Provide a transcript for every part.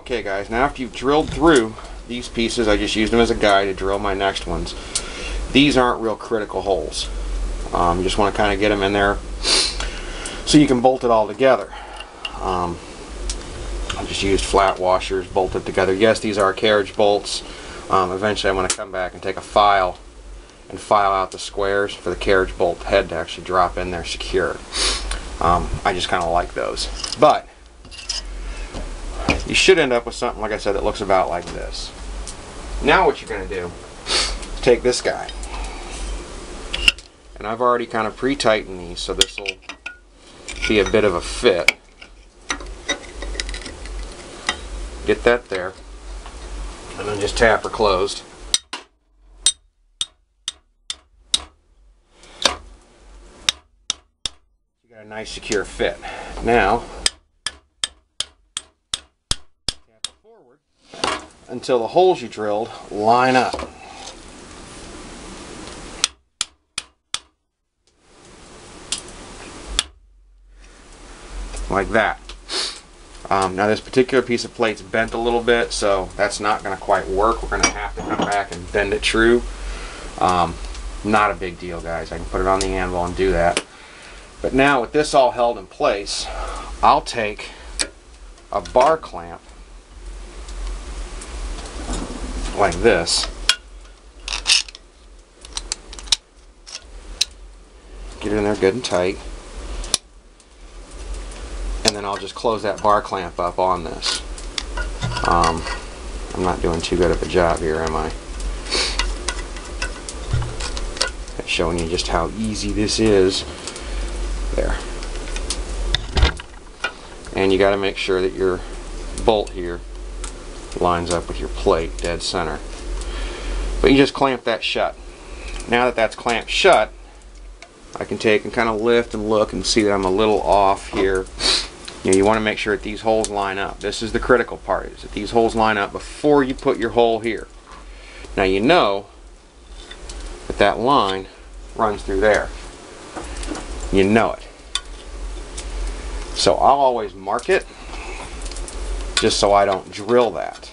Okay guys, now after you've drilled through these pieces, I just used them as a guide to drill my next ones. These aren't real critical holes. You just want to kind of get them in there so you can bolt it all together. I just used flat washers, bolted together. Yes, these are carriage bolts. Eventually I'm going to come back and take a file and file out the squares for the carriage bolt head to actually drop in there secure. I just kind of like those. But you should end up with something, like I said, that looks about like this. Now what you're going to do is take this guy. And I've already kind of pre-tightened these, so this will be a bit of a fit. Get that there. And then just tap her closed. You got a nice secure fit. Now, tap it forward until the holes you drilled line up. Like that. Now this particular piece of plate's bent a little bit, so that's not going to quite work. We're going to have to come back and bend it true. Not a big deal, guys. I can put it on the anvil and do that. But now with this all held in place, I'll take a bar clamp like this. Get it in there good and tight. And then I'll just close that bar clamp up on this. I'm not doing too good of a job here, am I? That's showing you just how easy this is. There. And you got to make sure that your bolt here lines up with your plate dead center. But you just clamp that shut. Now that that's clamped shut, I can take and kind of lift and look and see that I'm a little off here. You want to make sure that these holes line up. This is the critical part, is that these holes line up before you put your hole here. Now you know that that line runs through there. You know it. So I'll always mark it just so I don't drill that.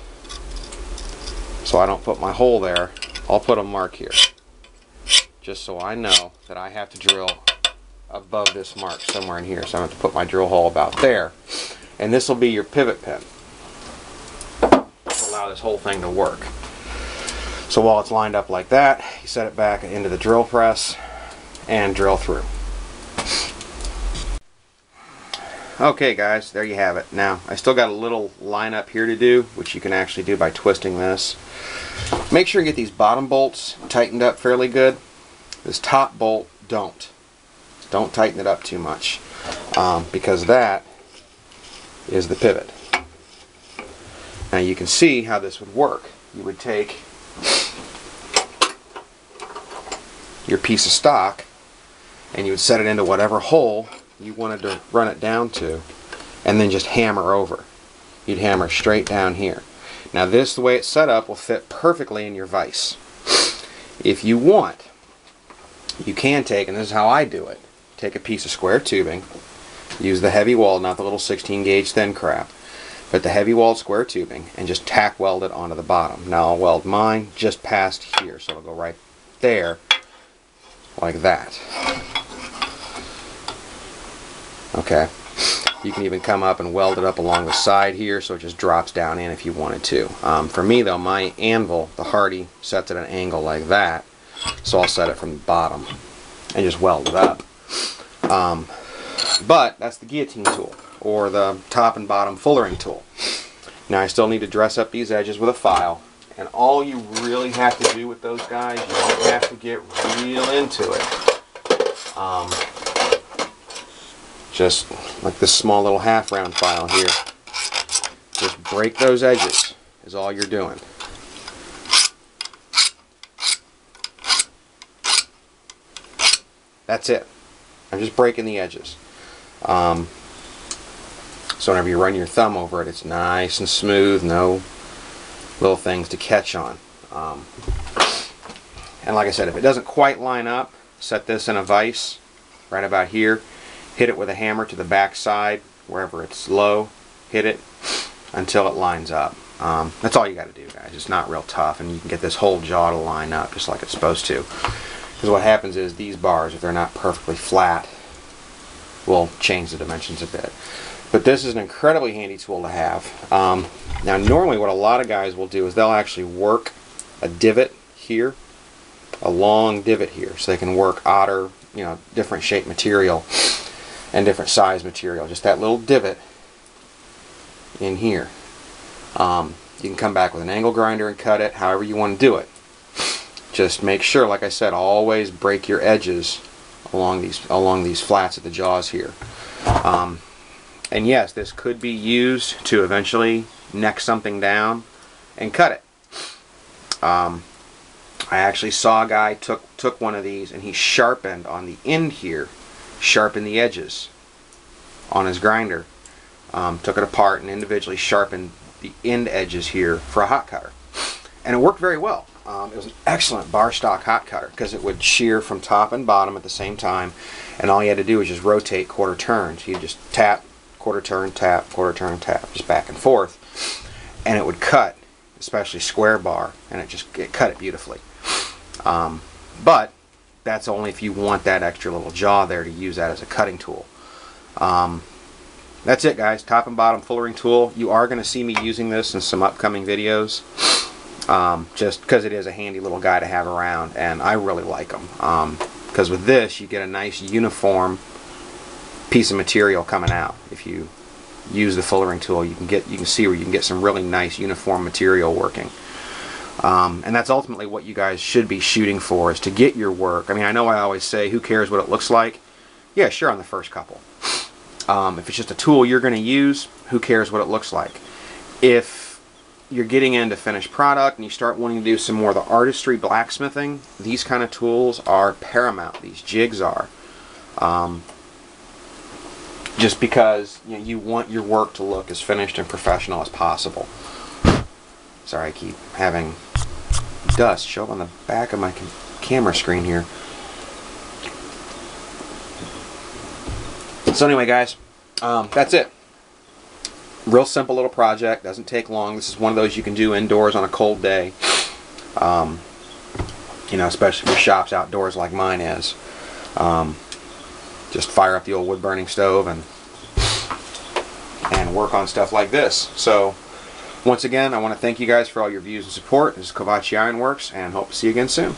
So I don't put my hole there. I'll put a mark here just so I know that I have to drill above this mark somewhere in here. So I'm going to put my drill hole about there. And this will be your pivot pin to allow this whole thing to work. So while it's lined up like that, you set it back into the drill press and drill through. Okay guys, there you have it. Now, I still got a little line up here to do, which you can actually do by twisting this. Make sure you get these bottom bolts tightened up fairly good. This top bolt, don't tighten it up too much, because that is the pivot. Now you can see how this would work. You would take your piece of stock and you would set it into whatever hole you wanted to run it down to, and then just hammer over. You'd hammer straight down here. Now this, the way it's set up, will fit perfectly in your vise. If you want, you can take, and this is how I do it, take a piece of square tubing, use the heavy walled, not the little 16 gauge thin crap, but the heavy walled square tubing, and just tack weld it onto the bottom. Now I'll weld mine just past here, so it'll go right there, like that. Okay. You can even come up and weld it up along the side here, so it just drops down in if you wanted to. For me though, my anvil, the Hardy, sets at an angle like that, so I'll set it from the bottom and just weld it up. But that's the guillotine tool, or the top and bottom fullering tool. Now I still need to dress up these edges with a file, and all you really have to do with those guys, you don't have to get real into it. Just like this small little half round file here, just break those edges is all you're doing. That's it. I'm just breaking the edges. So whenever you run your thumb over it, it's nice and smooth, no little things to catch on. And like I said, if it doesn't quite line up, set this in a vise right about here. Hit it with a hammer to the back side, wherever it's low. Hit it. until it lines up. That's all you got to do, guys. It's not real tough, and you can get this whole jaw to line up just like it's supposed to. Because what happens is these bars, if they're not perfectly flat, will change the dimensions a bit. But this is an incredibly handy tool to have. Now normally what a lot of guys will do is they'll actually work a divot here, a long divot here, so they can work odder, you know, different shape material and different size material. Just that little divot in here. You can come back with an angle grinder and cut it however you want to do it. Just make sure, like I said, always break your edges along these flats of the jaws here. And yes, this could be used to eventually neck something down and cut it. I actually saw a guy took one of these and he sharpened on the end here, sharpened the edges on his grinder, took it apart and individually sharpened the end edges here for a hot cutter, and it worked very well. It was an excellent bar stock hot cutter because it would shear from top and bottom at the same time, and all you had to do was just rotate quarter turns. You just tap, quarter turn, tap, quarter turn, tap, just back and forth, and it would cut, especially square bar, and it cut it beautifully. But that's only if you want that extra little jaw there to use that as a cutting tool. That's it, guys. Top and bottom fullering tool. You are going to see me using this in some upcoming videos, just because it is a handy little guy to have around, and I really like them. Because with this, you get a nice uniform piece of material coming out. If you use the fullering tool, you can see where you can get some really nice uniform material working. And that's ultimately what you guys should be shooting for, is to get your work. I mean, I know I always say, who cares what it looks like? Yeah, sure, on the first couple. If it's just a tool you're going to use, who cares what it looks like? If you're getting into finished product and you start wanting to do some more of the artistry blacksmithing, these kind of tools are paramount. These jigs are. Just because you want your work to look as finished and professional as possible. Sorry, I keep having dust show up on the back of my camera screen here. So anyway, guys, that's it. Real simple little project. Doesn't take long. This is one of those you can do indoors on a cold day. You know, especially if your shop's outdoors like mine is. Just fire up the old wood burning stove and work on stuff like this. So once again, I want to thank you guys for all your views and support. This is Kovaci Ironworks, and hope to see you again soon.